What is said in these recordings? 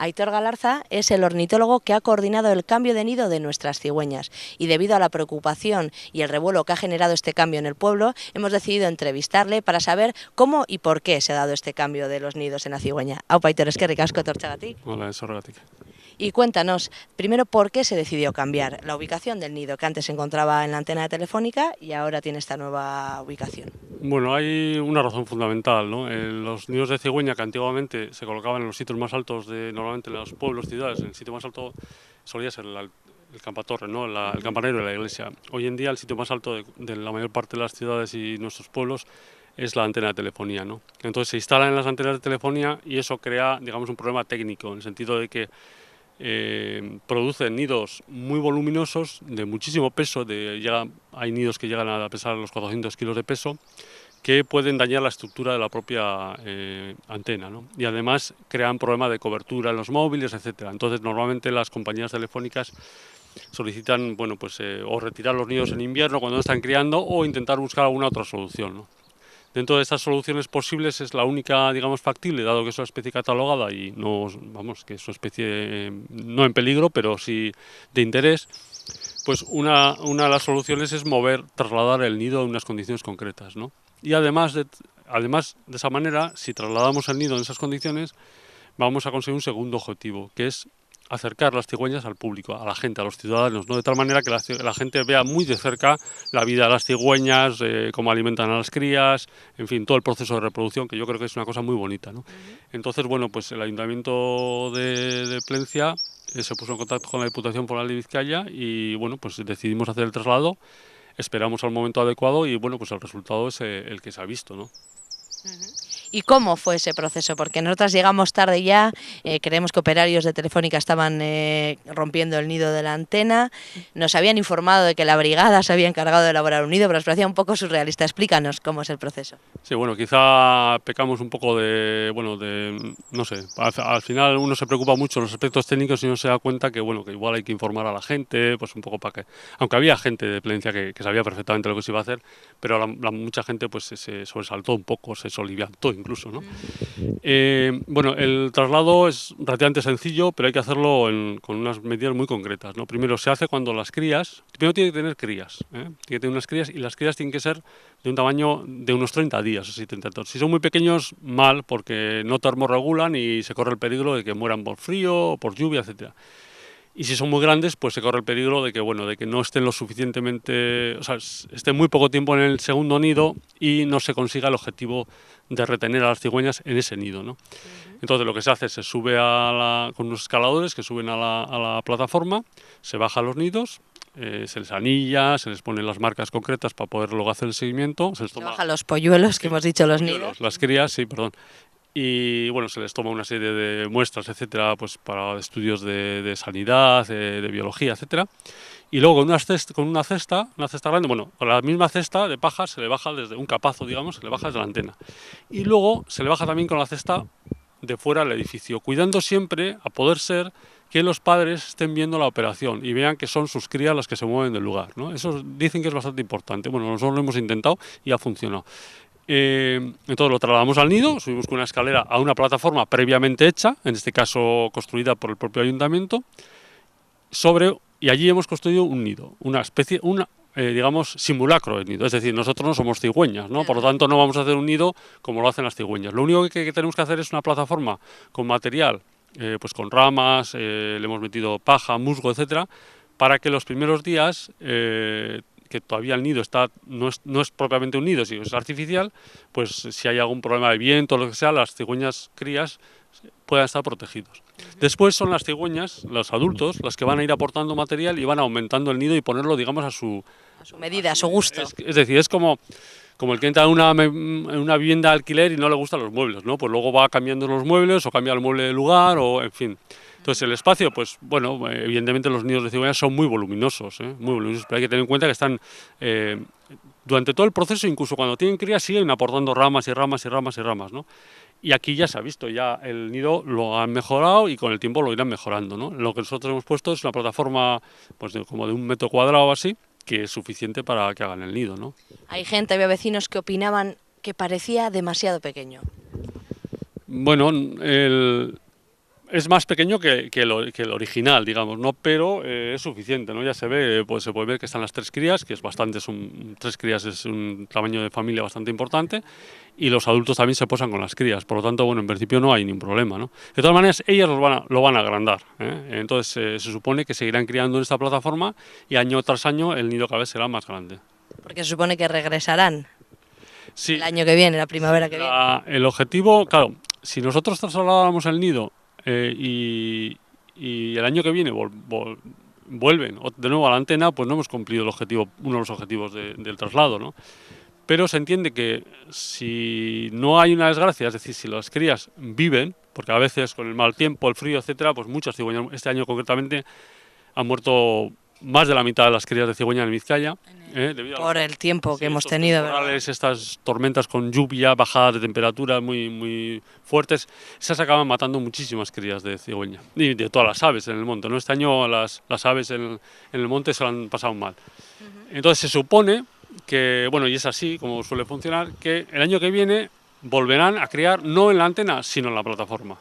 Aitor Galarza es el ornitólogo que ha coordinado el cambio de nido de nuestras cigüeñas y debido a la preocupación y el revuelo que ha generado este cambio en el pueblo, hemos decidido entrevistarle para saber cómo y por qué se ha dado este cambio de los nidos en la cigüeña. Aupa Aitor, eskerrik asko etortzeagatik. Hola, es horregatik. Y cuéntanos, primero, ¿por qué se decidió cambiar la ubicación del nido, que antes se encontraba en la antena telefónica y ahora tiene esta nueva ubicación? Bueno, hay una razón fundamental, ¿no? Los nidos de cigüeña que antiguamente se colocaban en los sitios más altos de normalmente los pueblos, ciudades, el sitio más alto solía ser el campatorre, ¿no? El campanario de la iglesia. Hoy en día el sitio más alto de la mayor parte de las ciudades y nuestros pueblos es la antena de telefonía, ¿no? Entonces se instalan en las antenas de telefonía y eso crea, digamos, un problema técnico, en el sentido de que producen nidos muy voluminosos, de muchísimo peso, hay nidos que llegan a pesar los 400 kilos de peso, que pueden dañar la estructura de la propia antena, ¿no? Y además crean problemas de cobertura en los móviles, etcétera. Entonces normalmente las compañías telefónicas solicitan, bueno, pues o retirar los nidos en invierno cuando no están criando o intentar buscar alguna otra solución, ¿no? Dentro de estas soluciones posibles es la única, digamos, factible, dado que es una especie catalogada y no, vamos, que es una especie no en peligro, pero sí de interés. Pues una de las soluciones es trasladar el nido a unas condiciones concretas, ¿no? Y además de esa manera, si trasladamos el nido en esas condiciones, vamos a conseguir un segundo objetivo, que es acercar las cigüeñas al público, a la gente, a los ciudadanos, ¿no? De tal manera que la gente vea muy de cerca la vida de las cigüeñas, cómo alimentan a las crías, en fin, todo el proceso de reproducción, que yo creo que es una cosa muy bonita, ¿no? Entonces, bueno, pues el Ayuntamiento de Plencia se puso en contacto con la Diputación Foral de Vizcaya y, bueno, pues decidimos hacer el traslado, esperamos al momento adecuado y, bueno, pues el resultado es el que se ha visto, ¿no? ¿Y cómo fue ese proceso? Porque nosotras llegamos tarde ya, creemos que operarios de Telefónica estaban rompiendo el nido de la antena, nos habían informado de que la brigada se había encargado de elaborar un nido, pero nos parecía un poco surrealista. Explícanos cómo es el proceso. Sí, bueno, quizá pecamos un poco no sé, al final uno se preocupa mucho en los aspectos técnicos y no se da cuenta que, bueno, que igual hay que informar a la gente, pues un poco para que, aunque había gente de Plencia que sabía perfectamente lo que se iba a hacer, pero mucha gente pues se sobresaltó un poco, se soliviantó incluso, ¿no? Bueno, el traslado es relativamente sencillo, pero hay que hacerlo con unas medidas muy concretas, ¿no? Primero se hace cuando las crías, primero tiene que tener crías, tiene que tener unas crías y las crías tienen que ser de un tamaño de unos 30 días, así, 30. Si son muy pequeños, mal, porque no termorregulan y se corre el peligro de que mueran por frío, por lluvia, etcétera. Y si son muy grandes, pues se corre el peligro de que, bueno, de que no estén lo suficientemente, o sea, estén muy poco tiempo en el segundo nido y no se consiga el objetivo de retener a las cigüeñas en ese nido, ¿no? Entonces lo que se hace es se sube con unos escaladores que suben a la plataforma, se bajan los nidos, se les anilla, se les ponen las marcas concretas para poder luego hacer el seguimiento. Se les toma, bajan los polluelos, que hemos dicho, los nidos. Las crías, sí, perdón. Y bueno, se les toma una serie de muestras, etcétera, pues para estudios de sanidad, de biología, etcétera. Y luego con una cesta grande, bueno, con la misma cesta de paja se le baja desde un capazo, digamos, se le baja desde la antena. Y luego se le baja también con la cesta de fuera del edificio, cuidando siempre, a poder ser, que los padres estén viendo la operación y vean que son sus crías las que se mueven del lugar, ¿no? Eso dicen que es bastante importante. Bueno, nosotros lo hemos intentado y ha funcionado. Entonces lo trasladamos al nido, subimos con una escalera a una plataforma previamente hecha, en este caso construida por el propio ayuntamiento, y allí hemos construido un nido, una especie, digamos, simulacro de nido. Es decir, nosotros no somos cigüeñas, ¿no? Por lo tanto no vamos a hacer un nido como lo hacen las cigüeñas. Lo único que tenemos que hacer es una plataforma con material, pues con ramas, le hemos metido paja, musgo, etcétera, para que los primeros días, que todavía el nido no es propiamente un nido, sino es artificial, pues si hay algún problema de viento o lo que sea, las cigüeñas crías puedan estar protegidos. Después son las cigüeñas, los adultos, las que van a ir aportando material y van aumentando el nido y ponerlo, digamos, a su medida, a su gusto. Es decir, es como el que entra en una vivienda de alquiler y no le gustan los muebles, ¿no? Pues luego va cambiando los muebles o cambia el mueble de lugar o, en fin. Entonces el espacio, pues bueno, evidentemente los nidos de cigüeñas son muy voluminosos, pero hay que tener en cuenta que están durante todo el proceso, incluso cuando tienen crías, siguen aportando ramas y ramas y ramas y ramas, ¿no? Y aquí ya se ha visto, ya el nido lo han mejorado y con el tiempo lo irán mejorando, ¿no? Lo que nosotros hemos puesto es una plataforma pues como de 1 metro cuadrado o así, que es suficiente para que hagan el nido, ¿no? Hay gente, había vecinos que opinaban que parecía demasiado pequeño. Bueno, es más pequeño que el original, digamos, ¿no? Pero es suficiente, ¿no? Ya se ve, pues se puede ver que están las 3 crías, que es bastante, 3 crías es un tamaño de familia bastante importante, y los adultos también se posan con las crías, por lo tanto, bueno, en principio no hay ningún problema, ¿no? De todas maneras, ellas lo van a agrandar, ¿eh? Entonces se supone que seguirán criando en esta plataforma y año tras año el nido cada vez será más grande. Porque se supone que regresarán Sí, el año que viene, la primavera que viene. el objetivo, claro, si nosotros trasladáramos el nido y el año que viene vuelven de nuevo a la antena, pues no hemos cumplido el objetivo, uno de los objetivos del traslado, ¿no? Pero se entiende que si no hay una desgracia, es decir, si las crías viven, porque a veces con el mal tiempo, el frío, etcétera, pues muchas cigüeñas, este año concretamente, han muerto más de la mitad de las crías de cigüeña en Vizcaya, debido Por el tiempo que hemos estos tenido, ¿verdad? temporales, estas tormentas con lluvia, bajadas de temperatura muy fuertes, esas acaban matando muchísimas crías de cigüeña y de todas las aves en el monte, ¿no? Este año las aves en el monte se lo han pasado mal. Entonces se supone que, bueno, y es así como suele funcionar, que el año que viene volverán a criar no en la antena, sino en la plataforma.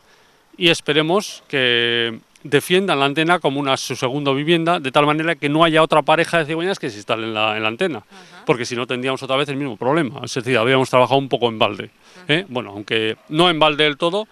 Y esperemos que defiendan la antena como su segunda vivienda, de tal manera que no haya otra pareja de cigüeñas que se instale en la antena, porque si no tendríamos otra vez el mismo problema, es decir, habríamos trabajado un poco en balde, ¿eh? Bueno, aunque no en balde del todo,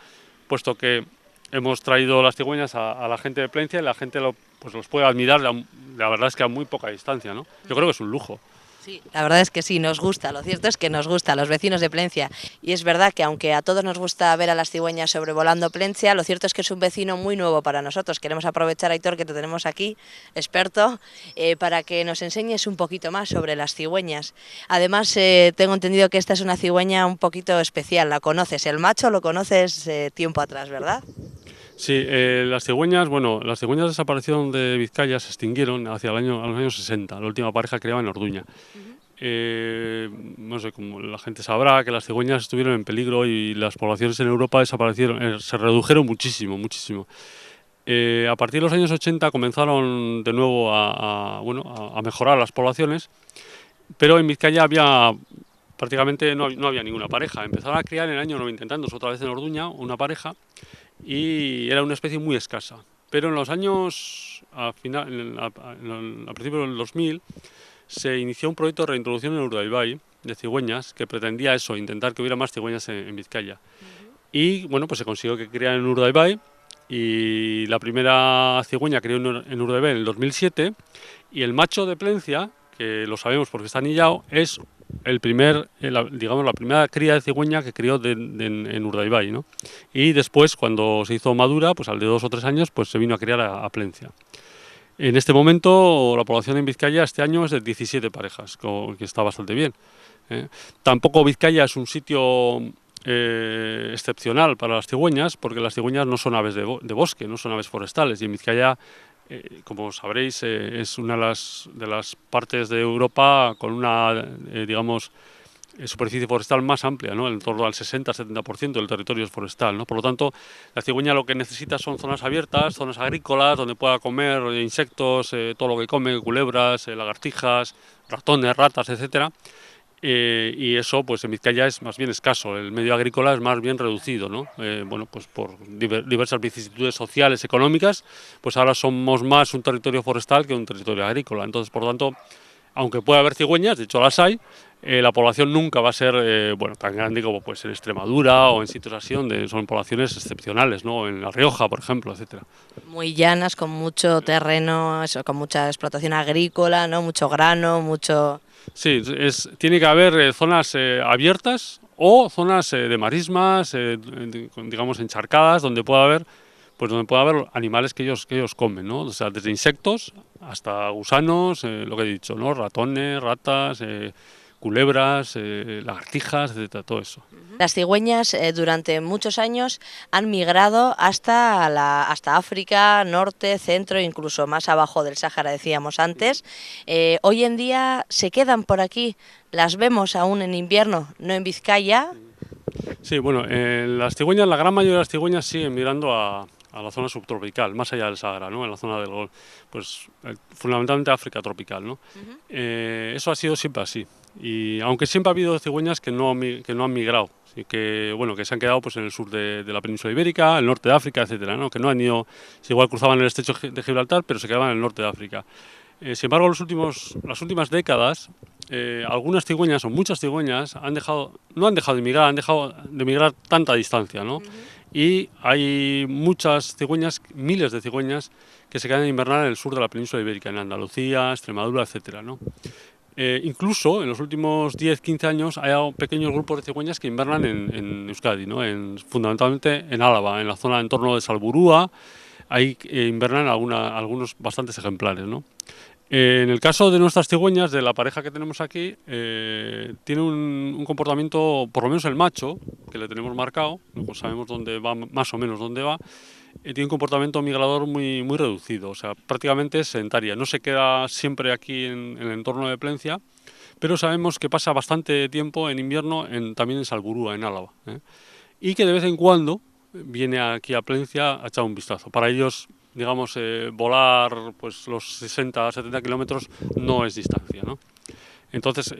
puesto que hemos traído las cigüeñas a la gente de Plencia y la gente pues los puede admirar, la verdad es que a muy poca distancia, ¿no? Yo creo que es un lujo. Sí, la verdad es que sí, nos gusta, lo cierto es que nos gusta a los vecinos de Plencia y es verdad que aunque a todos nos gusta ver a las cigüeñas sobrevolando Plencia, lo cierto es que es un vecino muy nuevo para nosotros. Queremos aprovechar, Aitor, que te tenemos aquí, experto, para que nos enseñes un poquito más sobre las cigüeñas. Además, tengo entendido que esta es una cigüeña un poquito especial, ¿la conoces? El macho lo conoces tiempo atrás, ¿verdad? Sí, las cigüeñas, bueno, las cigüeñas desaparecieron de Vizcaya, se extinguieron hacia los años 60, la última pareja criaba en Orduña. No sé, como la gente sabrá que las cigüeñas estuvieron en peligro y las poblaciones en Europa desaparecieron, se redujeron muchísimo, muchísimo. A partir de los años 80 comenzaron de nuevo a mejorar las poblaciones, pero en Vizcaya prácticamente no había ninguna pareja. Empezaron a criar en el año 90 y tantos, otra vez en Orduña, una pareja, y era una especie muy escasa. Pero en los años, a principios del 2000, se inició un proyecto de reintroducción en Urdaibai de cigüeñas que pretendía eso, intentar que hubiera más cigüeñas en Vizcaya. Y bueno, pues se consiguió que criaran en Urdaibai y la primera cigüeña crió en Urdaibai en el 2007 y el macho de Plencia, que lo sabemos porque está anillado, es la primera cría de cigüeña que crió en Urdaibai, ¿no? Y después, cuando se hizo madura, pues al de 2 o 3 años, pues se vino a criar a Plencia. En este momento, la población en Vizcaya este año es de 17 parejas, que está bastante bien. Tampoco Vizcaya es un sitio excepcional para las cigüeñas, porque las cigüeñas no son aves de bosque, no son aves forestales, y en Vizcaya, como sabréis, es una de las partes de Europa con una, digamos, superficie forestal más amplia, ¿no? En torno al 60-70% del territorio es forestal, ¿no? Por lo tanto, la cigüeña lo que necesita son zonas abiertas, zonas agrícolas, donde pueda comer insectos, todo lo que come, culebras, lagartijas, ratones, ratas, etcétera. Y eso, pues en Vizcaya es más bien escaso, el medio agrícola es más bien reducido, ¿no? Bueno, pues por diversas vicisitudes sociales, económicas, pues ahora somos más un territorio forestal que un territorio agrícola. Entonces, por lo tanto, aunque pueda haber cigüeñas, de hecho las hay, la población nunca va a ser tan grande como puede ser en Extremadura o en sitios así donde son poblaciones excepcionales, ¿no? En La Rioja, por ejemplo, etcétera. Muy llanas, con mucho terreno, eso, con mucha explotación agrícola, ¿no? Mucho grano, mucho... Sí, tiene que haber zonas abiertas o zonas de marismas, digamos encharcadas, donde pueda haber animales que ellos comen, ¿no? O sea, desde insectos hasta gusanos, lo que he dicho, ¿no? Ratones, ratas, culebras, lagartijas, etcétera, todo eso. Las cigüeñas durante muchos años han migrado hasta África, norte, centro, incluso más abajo del Sáhara, decíamos antes. Hoy en día se quedan por aquí, las vemos aún en invierno, no en Vizcaya. Sí, bueno, las cigüeñas, la gran mayoría de las cigüeñas siguen migrando a la zona subtropical, más allá del Sáhara, ¿no? En la zona del Golfo, pues fundamentalmente África tropical, ¿no? Eso ha sido siempre así. Y aunque siempre ha habido cigüeñas que no han migrado, y que, bueno, que se han quedado pues, en el sur de la península ibérica, el norte de África, etcétera, ¿no? Que no han ido, igual cruzaban el estrecho de Gibraltar, pero se quedaban en el norte de África. Sin embargo, las últimas décadas, algunas cigüeñas o muchas cigüeñas no han dejado de migrar, han dejado de migrar tanta distancia, ¿no? Y hay muchas cigüeñas, miles de cigüeñas, que se quedan a invernar en el sur de la península ibérica, en Andalucía, Extremadura, etcétera, ¿no? Incluso en los últimos 10-15 años hay pequeños grupos de cigüeñas que invernan en Euskadi, ¿no? Fundamentalmente en Álava, en la zona en torno de Salburúa, ahí invernan algunos bastantes ejemplares, ¿no? En el caso de nuestras cigüeñas, de la pareja que tenemos aquí, tiene un comportamiento, por lo menos el macho, que le tenemos marcado, pues sabemos dónde va, más o menos dónde va, tiene un comportamiento migrador muy reducido, o sea, prácticamente es sedentaria. No se queda siempre aquí en el entorno de Plencia, pero sabemos que pasa bastante tiempo en invierno también en Salburúa, en Álava, ¿eh? Y que de vez en cuando viene aquí a Plencia a echar un vistazo. Para ellos, digamos, volar pues los 60-70 kilómetros no es distancia, ¿no? Entonces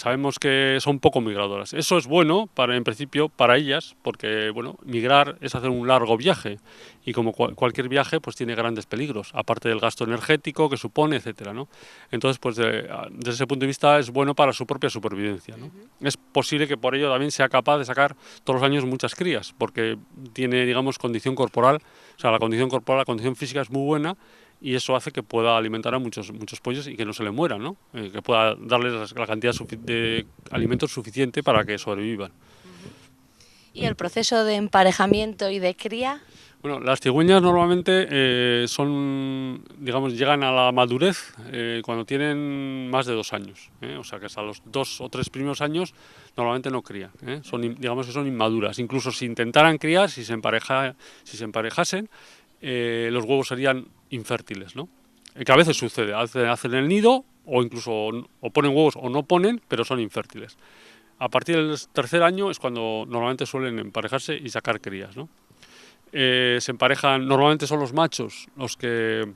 sabemos que son poco migradoras. Eso es bueno, en principio, para ellas, porque bueno, migrar es hacer un largo viaje y como cualquier viaje pues tiene grandes peligros, aparte del gasto energético que supone, etcétera, ¿no? Entonces, pues desde ese punto de vista es bueno para su propia supervivencia, ¿no? Es posible que por ello también sea capaz de sacar todos los años muchas crías, porque tiene, digamos, condición corporal, o sea, la condición corporal, la condición física es muy buena, y eso hace que pueda alimentar a muchos pollos y que no se le mueran, ¿no? Que pueda darles la cantidad de alimentos suficiente para que sobrevivan. ¿Y el proceso de emparejamiento y de cría? Bueno, las cigüeñas normalmente llegan a la madurez cuando tienen más de 2 años, o sea que hasta los 2 o 3 primeros años normalmente no crían, digamos que son inmaduras. Incluso si intentaran criar, si se emparejasen, los huevos serían infértiles, ¿no? Que a veces sucede, hacen el nido o incluso o ponen huevos o no ponen, pero son infértiles. A partir del tercer año es cuando normalmente suelen emparejarse y sacar crías, ¿no? Se emparejan, normalmente son los machos los que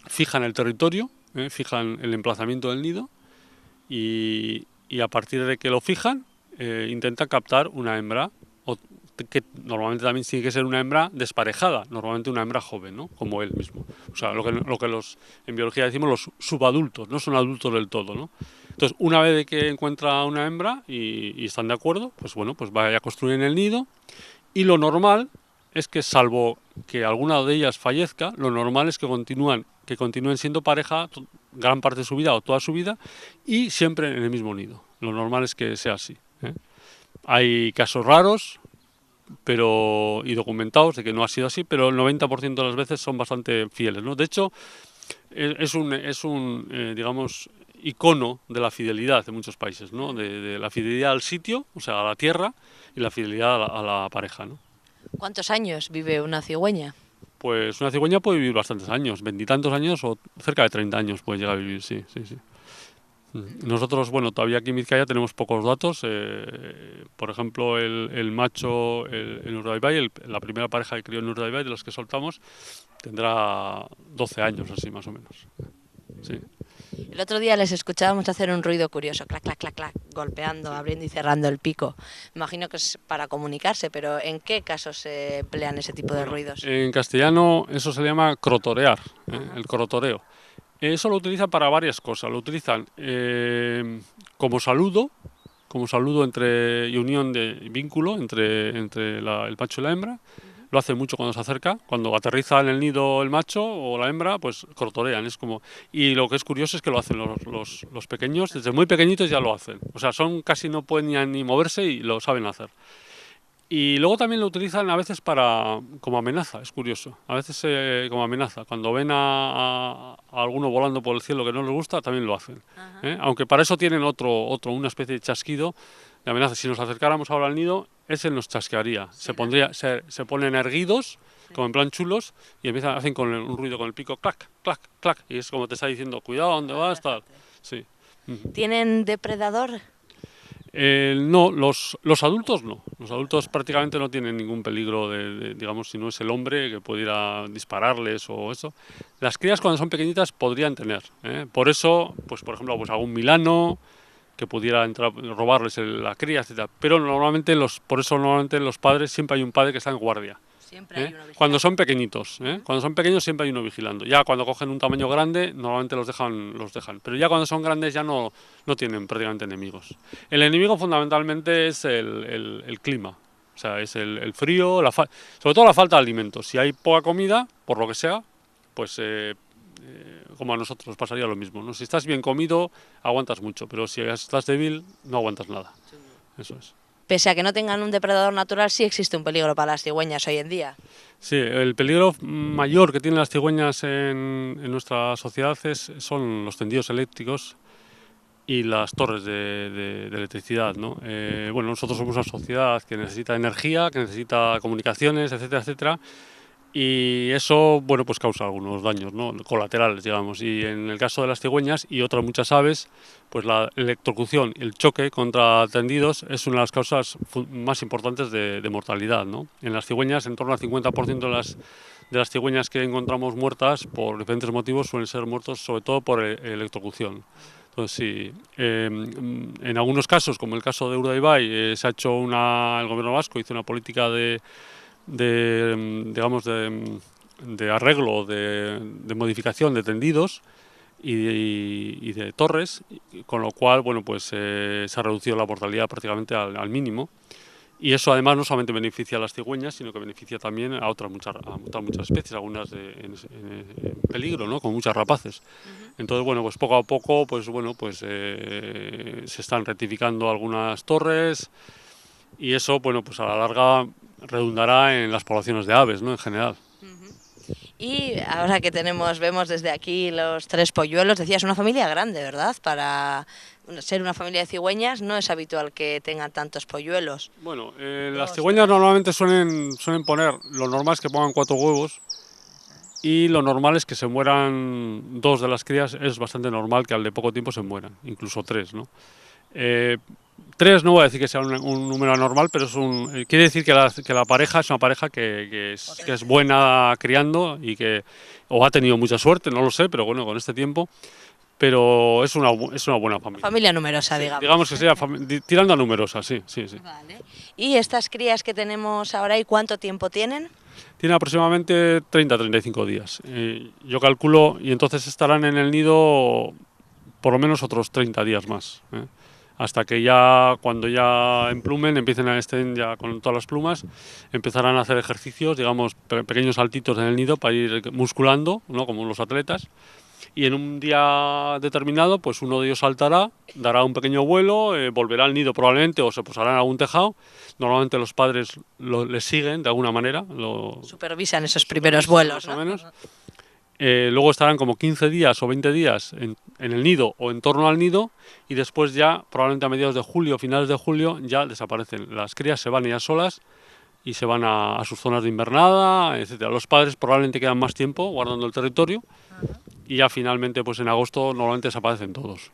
fijan el territorio, fijan el emplazamiento del nido y a partir de que lo fijan intentan captar una hembra, que normalmente también tiene que ser una hembra desparejada, normalmente una hembra joven, ¿no? Como él mismo. O sea, lo que en biología decimos los subadultos, no son adultos del todo, ¿no? Entonces, una vez que encuentra una hembra y están de acuerdo, pues bueno, pues vaya a construir el nido y lo normal es que, salvo que alguna de ellas fallezca, lo normal es que continúen siendo pareja gran parte de su vida o toda su vida y siempre en el mismo nido. Lo normal es que sea así, ¿eh? Hay casos raros y documentados de que no ha sido así, pero el 90% de las veces son bastante fieles, ¿no? De hecho, es un digamos, icono de la fidelidad de muchos países, ¿no? De la fidelidad al sitio, o sea, a la tierra, y la fidelidad a la pareja, ¿no? ¿Cuántos años vive una cigüeña? Pues una cigüeña puede vivir bastantes años, 20 y tantos años o cerca de 30 años puede llegar a vivir, sí. Nosotros, bueno, todavía aquí en Vizcaya tenemos pocos datos. Por ejemplo, el macho en Urdaibai, la primera pareja que crió en Urdaibai, de los que soltamos, tendrá 12 años, así más o menos. Sí. El otro día les escuchábamos hacer un ruido curioso, clac, clac, clac, clac, golpeando, abriendo y cerrando el pico. Imagino que es para comunicarse, pero ¿en qué casos se emplean ese tipo de ruidos? En castellano eso se llama crotorear, el crotoreo. Eso lo utilizan para varias cosas. Lo utilizan como saludo y unión de vínculo entre el macho y la hembra. Lo hace mucho cuando se acerca, cuando aterriza en el nido el macho o la hembra, pues crotorean, y lo que es curioso es que lo hacen los pequeños, desde muy pequeñitos ya lo hacen, o sea, casi no pueden ni moverse y lo saben hacer. Y luego también lo utilizan a veces como amenaza, es curioso, a veces como amenaza, cuando ven a alguno volando por el cielo que no les gusta, también lo hacen, aunque para eso tienen una especie de chasquido de amenaza. Si nos acercáramos ahora al nido, ese nos chasquearía, se ponen erguidos, como en plan chulos, y hacen con un ruido con el pico, clac, clac, clac, y es como te está diciendo, cuidado, ¿dónde vas? Tal. Sí. ¿Tienen depredador? No, los adultos no. Los adultos prácticamente no tienen ningún peligro digamos, si no es el hombre que pudiera dispararles o eso. Las crías cuando son pequeñitas podrían tener, ¿eh? Por eso, pues por ejemplo, pues algún milano, que pudiera entrar, robarles la cría, etcétera. Pero por eso normalmente los padres, siempre hay un padre que está en guardia. Siempre hay uno vigilando. Cuando son pequeñitos, cuando son pequeños siempre hay uno vigilando. Ya cuando cogen un tamaño grande, normalmente los dejan. Pero ya cuando son grandes ya no tienen prácticamente enemigos. El enemigo fundamentalmente es el clima. O sea, es el frío, sobre todo la falta de alimentos. Si hay poca comida, por lo que sea, pues como a nosotros nos pasaría lo mismo, ¿no? Si estás bien comido, aguantas mucho, pero si estás débil, no aguantas nada. Eso es. Pese a que no tengan un depredador natural, sí existe un peligro para las cigüeñas hoy en día. Sí, el peligro mayor que tienen las cigüeñas en nuestra sociedad son los tendidos eléctricos y las torres de electricidad, ¿no? Bueno, nosotros somos una sociedad que necesita energía, que necesita comunicaciones, etcétera, etcétera, y eso, bueno, pues causa algunos daños, ¿no? Colaterales, digamos. Y en el caso de las cigüeñas y otras muchas aves, pues la electrocución, el choque contra tendidos es una de las causas más importantes de mortalidad, ¿no? En las cigüeñas, en torno al 50% de las cigüeñas que encontramos muertas por diferentes motivos suelen ser muertos sobre todo por electrocución. Entonces sí, en algunos casos, como el caso de Urdaibai, se ha hecho el gobierno vasco hizo una política de arreglo, de modificación de tendidos y de torres, con lo cual, bueno, pues se ha reducido la mortalidad prácticamente al mínimo. Y eso además no solamente beneficia a las cigüeñas, sino que beneficia también a otras muchas especies, algunas en peligro, ¿no? Con muchas rapaces. Entonces, bueno, pues poco a poco, pues bueno, pues se están rectificando algunas torres y eso, bueno, pues a la larga redundará en las poblaciones de aves, ¿no? En general. Y ahora que vemos desde aquí los 3 polluelos, decías, una familia grande, ¿verdad? Para ser una familia de cigüeñas no es habitual que tengan tantos polluelos. Bueno, las cigüeñas normalmente suelen poner, lo normal es que pongan 4 huevos y lo normal es que se mueran 2 de las crías, es bastante normal que al de poco tiempo se mueran, incluso 3, ¿no? 3 no voy a decir que sea un número anormal, pero quiere decir que la pareja es una pareja que es buena criando y o ha tenido mucha suerte, no lo sé, pero bueno, con este tiempo, pero es una buena familia. Familia numerosa, sí, digamos. Digamos que sea tirando a numerosa, sí. Vale. ¿Y estas crías que tenemos ahora y cuánto tiempo tienen? Tiene aproximadamente 30-35 días. Yo calculo, y entonces estarán en el nido por lo menos otros 30 días más. Hasta que cuando ya emplumen, estén ya con todas las plumas, empezarán a hacer ejercicios, digamos, pequeños saltitos en el nido para ir musculando, ¿no? Como los atletas. Y en un día determinado, pues uno de ellos saltará, dará un pequeño vuelo, volverá al nido probablemente o se posará en algún tejado. Normalmente los padres les siguen de alguna manera. Supervisan esos primeros vuelos, más o menos. Luego estarán como 15 días o 20 días en el nido o en torno al nido y después ya, probablemente a mediados de julio, finales de julio, ya desaparecen. Las crías se van ellas solas y se van a sus zonas de invernada, etcétera. Los padres probablemente quedan más tiempo guardando el territorio y ya finalmente, pues en agosto, normalmente desaparecen todos.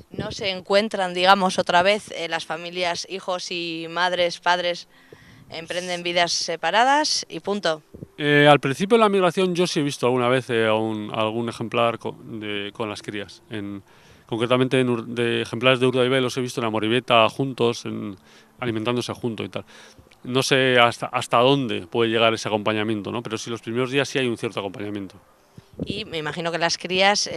¿No se encuentran, digamos, otra vez las familias, hijos y madres, padres, emprenden vidas separadas y punto? Al principio de la migración yo sí he visto alguna vez algún ejemplar con las crías. Concretamente de ejemplares de Urdaibai los he visto en Amorebieta juntos, alimentándose juntos y tal. No sé hasta dónde puede llegar ese acompañamiento, ¿no? Pero sí, los primeros días sí hay un cierto acompañamiento. Y me imagino que las crías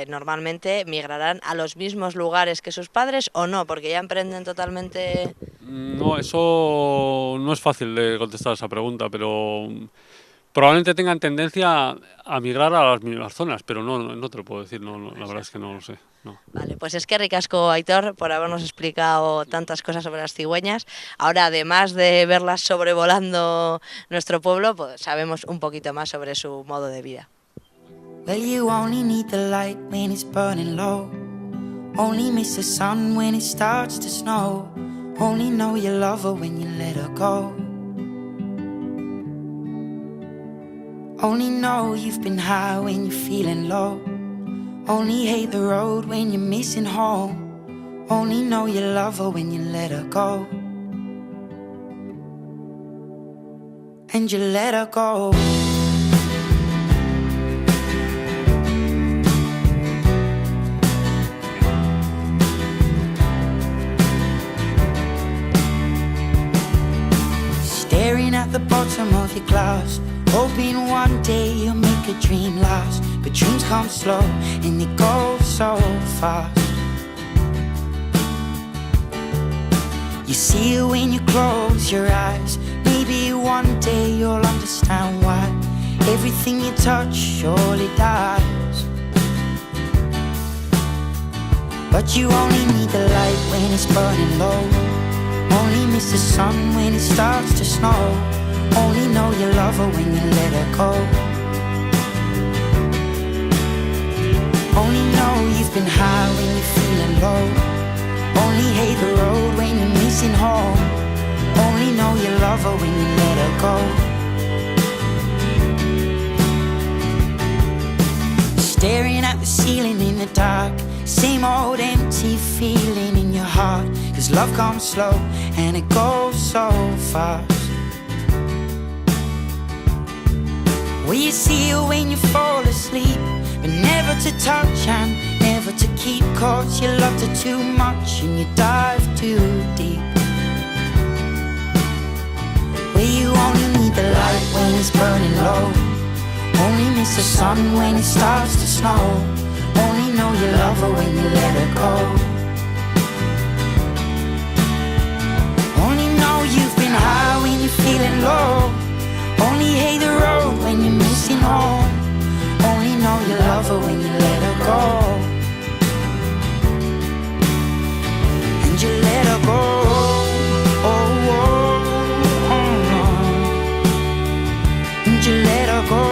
normalmente migrarán a los mismos lugares que sus padres o no, porque ya emprenden totalmente... No, eso no es fácil de contestar esa pregunta, pero probablemente tengan tendencia a migrar a las mismas zonas, pero no te lo puedo decir, la verdad es que no lo sé. No. Vale, pues es que ricasco, Aitor, por habernos explicado tantas cosas sobre las cigüeñas. Ahora, además de verlas sobrevolando nuestro pueblo, pues sabemos un poquito más sobre su modo de vida. Well, you only need the light when it's burning low. Only miss the sun when it starts to snow. Only know you love her when you let her go. Only know you've been high when you're feeling low. Only hate the road when you're missing home. Only know you love her when you let her go. And you let her go. the bottom of your glass, hoping one day you'll make a dream last. But dreams come slow and they go so fast. You see it when you close your eyes. Maybe one day you'll understand why everything you touch surely dies. But you only need the light when it's burning low. Only miss the sun when it starts to snow. Only know you love her when you let her go. Only know you've been high when you're feeling low. Only hate the road when you're missing home. Only know you love her when you let her go. Staring at the ceiling in the dark, same old empty feeling in your heart. 'Cause love comes slow and it goes so fast. Well, you see it when you fall asleep, but never to touch and never to keep. 'Cause you loved her too much and you dive too deep. Well, you only need the light when it's burning low. Only miss the sun when it starts to snow. Only know you love her when you let her go. Only know you've been high when you're feeling low. Only hate the road when you're missing home. Only know you love her when you let her go. And you let her go. Oh, oh, oh, oh. And you let her go.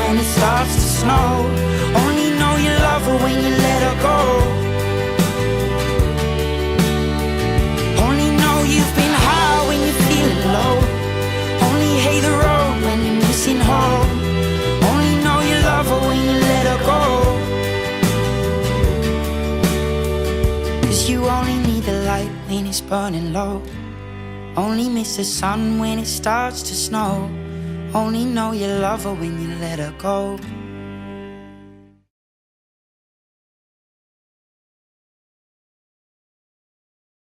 When it starts to snow, only know you love her when you let her go. Only know you've been high when you're feeling low. Only hate the road when you're missing home. Only know you love her when you let her go. 'Cause you only need the light when it's burning low. Only miss the sun when it starts to snow. Only know you love her when you let her go.